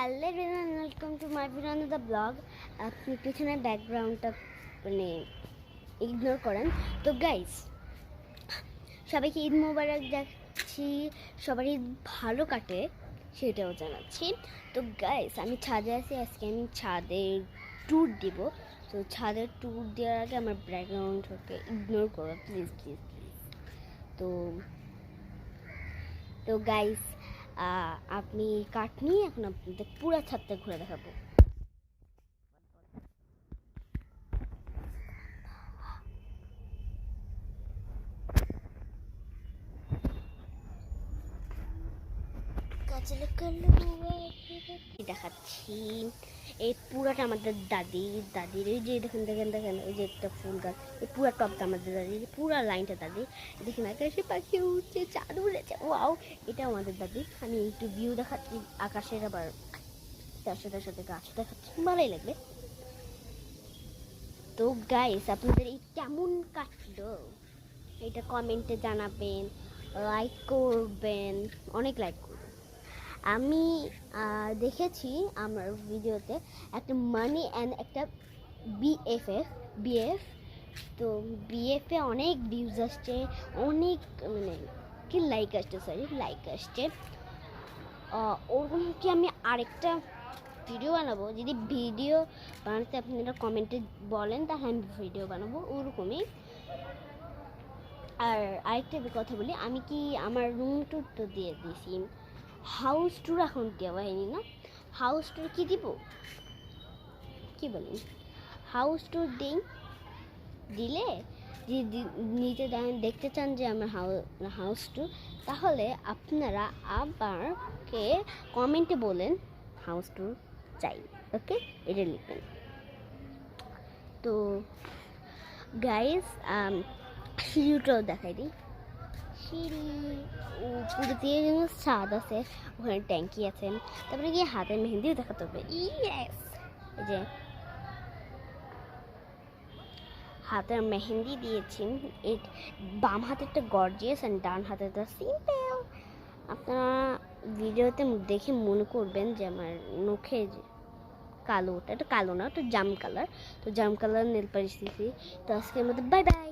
Hello everyone, welcome to my video on the blog. আপনি পিছনের ব্যাকগ্রাউন্ডটা মানে ইগনোর করেন। তো গাইস, সবাইকে ঈদ মোবারক যাচ্ছি, সবার ঈদ ভালো কাটে সেটাও জানাচ্ছি। তো গাইস, আমি ছাদে আছি, আজকে আমি ছাদের ট্যুর দিব। তো ছাদের ট্যুর দেওয়ার আগে আমার ব্যাকগ্রাউন্ডটাকে ইগনোর করো প্লিজ প্লিজ প্লিজ। তো তো গাইস, আপনি কাঠ নিয়ে এখন আপনাদের পুরো ছাদটা ঘুরে দেখাবো। দেখাচ্ছি এই পুরাটা আমাদের দাদির এই যে দেখেন দেখেন দেখেন ওই যে একটা ফুল গাছ, এই পুরা টপটা আমাদের দাদির, পুরা লাইনটা দাদি। দেখেন আকাশে পাখি উঠছে, চাঁদ উড়েছে, ওয়াও, এটা আমাদের দাদি। আমি একটু ভিউ দেখাচ্ছি আকাশের, আবার তার সাথে গাছ দেখাচ্ছি, ভালোই লাগবে। তো গাইস, আপনাদের এই কেমন কাটলো এটা কমেন্টে জানাবেন, লাইক করবেন, অনেক লাইক করবেন। আমি দেখেছি আমার ভিডিওতে একটা মানি অ্যান্ড একটা বিএফ। তো বিএফে অনেক ভিউজ আসছে, অনেক মানে কি লাইক আসছে। ওরকম কি আমি আরেকটা ভিডিও বানাবো, যদি ভিডিও বানাতে আপনারা কমেন্টে বলেন তাহলে আমি ভিডিও বানাবো ওরকমই। আর আরেকটা কথা বলি, আমি কি আমার রুম ট্যুর তো দিয়ে দিয়েছি, হাউস ট্যুর এখন দেওয়া হয়নি না। হাউস ট্যুর কি দিব, কি বলেন? হাউস ট্যুর দিলে যদি নিতে দেখতে চান যে আমার হাউস ট্যুর, তাহলে আপনারা আমাকে কমেন্টে বলেন হাউস ট্যুর চাই, ওকে, এটা লিখবেন। তো গাইস, সিঁড়িটাও দেখাই দিই। সিঁড়ি উপরে দিয়ে ছাদ আছে, ওখানে ট্যাঙ্কি আছে, তারপরে গিয়ে হাতের মেহেন্দিও দেখাতে হবে। ইয়েস, এই যে হাতের মেহেন্দি দিয়েছি। এই বাম হাতেরটা গর্জিয়াস আর ডান হাতেরটা সিম্পল। আপনারা ভিডিওতে দেখে মনে করবেন যে আমার নখে কালো, ওটা কালো না, ওটা জাম কালার। তো জাম কালার নেল পালিশ দিয়েছি। তো আজকের মধ্যে বাই বাই।